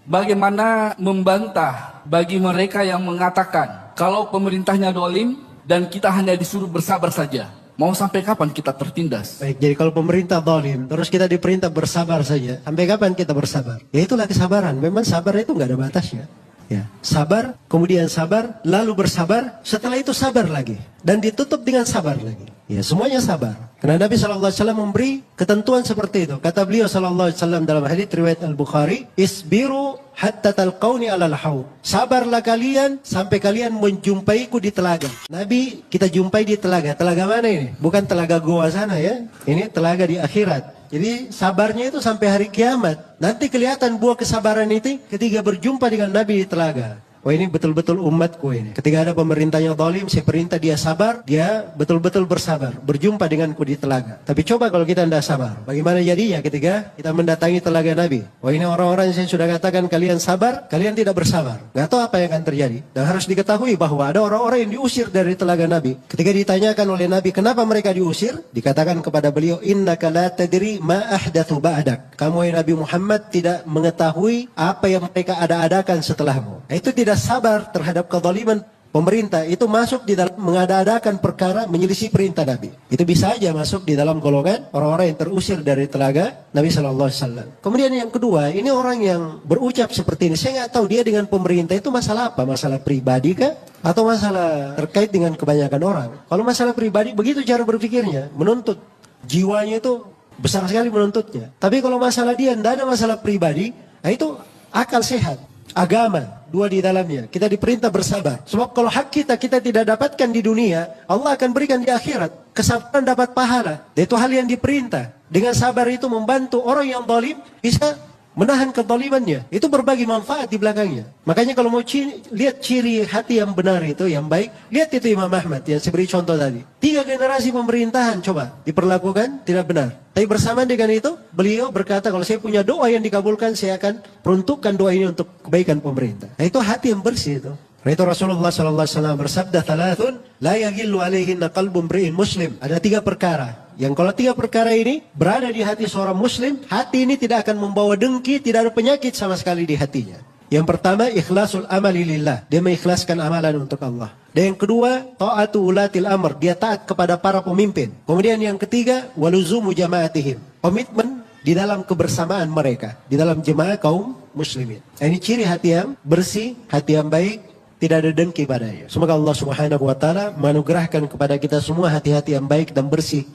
bagaimana membantah bagi mereka yang mengatakan kalau pemerintahnya dolim dan kita hanya disuruh bersabar saja. Mau sampai kapan kita tertindas? Baik, jadi kalau pemerintah zalim, terus kita diperintah bersabar saja, sampai kapan kita bersabar? Ya itulah kesabaran. Memang sabar itu nggak ada batasnya. Ya, sabar, kemudian sabar, lalu bersabar, setelah itu sabar lagi, dan ditutup dengan sabar lagi. Ya, semuanya sabar. Karena Nabi SAW memberi ketentuan seperti itu. Kata beliau SAW dalam hadits riwayat Al-Bukhari, "Isbiru hatta talqauni alal haud." Sabarlah kalian sampai kalian menjumpaiku di telaga. Nabi kita jumpai di telaga. Telaga mana ini? Bukan telaga goa sana ya. Ini telaga di akhirat. Jadi sabarnya itu sampai hari kiamat. Nanti kelihatan buah kesabaran itu ketika berjumpa dengan Nabi di telaga. Oh ini betul-betul umatku ini. Ketika ada pemerintahnya zalim, saya perintah dia sabar, dia betul-betul bersabar. Berjumpa denganku di telaga. Tapi coba kalau kita tidak sabar, bagaimana jadinya ketika kita mendatangi telaga Nabi? Oh ini orang-orang yang saya sudah katakan kalian sabar, kalian tidak bersabar. Gak tahu apa yang akan terjadi. Dan harus diketahui bahwa ada orang-orang yang diusir dari telaga Nabi. Ketika ditanyakan oleh Nabi, kenapa mereka diusir? Dikatakan kepada beliau, innaka la tadri ma ahdathu ba'dak. Kamu Nabi Muhammad tidak mengetahui apa yang mereka ada-adakan setelahmu. Nah, itu tidak sabar terhadap kezaliman pemerintah, itu masuk di dalam mengada-adakan perkara menyelisih perintah Nabi. Itu bisa aja masuk di dalam golongan orang-orang yang terusir dari telaga Nabi SAW. Kemudian yang kedua, ini orang yang berucap seperti ini. Saya nggak tahu dia dengan pemerintah itu masalah apa? Masalah pribadi kah? Atau masalah terkait dengan kebanyakan orang? Kalau masalah pribadi, begitu cara berpikirnya, menuntut. Jiwanya itu besar sekali menuntutnya. Tapi kalau masalah dia, tidak ada masalah pribadi, nah itu akal sehat. Agama, dua di dalamnya. Kita diperintah bersabar. Sebab kalau hak kita tidak dapatkan di dunia, Allah akan berikan di akhirat. Kesabaran dapat pahala. Dan itu hal yang diperintah. Dengan sabar itu membantu orang yang zalim bisa menahan kezalimannya. Itu berbagi manfaat di belakangnya. Makanya kalau mau lihat ciri hati yang benar itu, yang baik, lihat itu Imam Ahmad yang saya beri contoh tadi. 3 generasi pemerintahan coba diperlakukan tidak benar. Tapi bersamaan dengan itu, beliau berkata, kalau saya punya doa yang dikabulkan, saya akan peruntukkan doa ini untuk kebaikan pemerintah. Nah, itu hati yang bersih itu. Nah, itu Rasulullah SAW bersabda, "Thalathun la yaghillu alaihinna qalbun mri'in muslim." Ada 3 perkara. Yang kalau 3 perkara ini berada di hati seorang muslim, hati ini tidak akan membawa dengki, tidak ada penyakit sama sekali di hatinya. Yang pertama, ikhlasul amali lillah. Dia mengikhlaskan amalan untuk Allah. Dan yang kedua, ta'atu ulatil amr. Dia taat kepada para pemimpin. Kemudian yang ketiga, waluzumu jama'atihim. Komitmen di dalam kebersamaan mereka. Di dalam jemaah kaum muslimin. Ini ciri hati yang bersih, hati yang baik, tidak ada dengki padanya. Semoga Allah Subhanahu wa taala menganugerahkan kepada kita semua hati-hati yang baik dan bersih,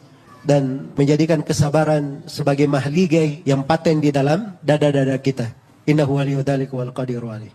dan menjadikan kesabaran sebagai mahligai yang paten di dalam dada-dada kita. Innahu waliyyu dzalika wal qadiru alaih.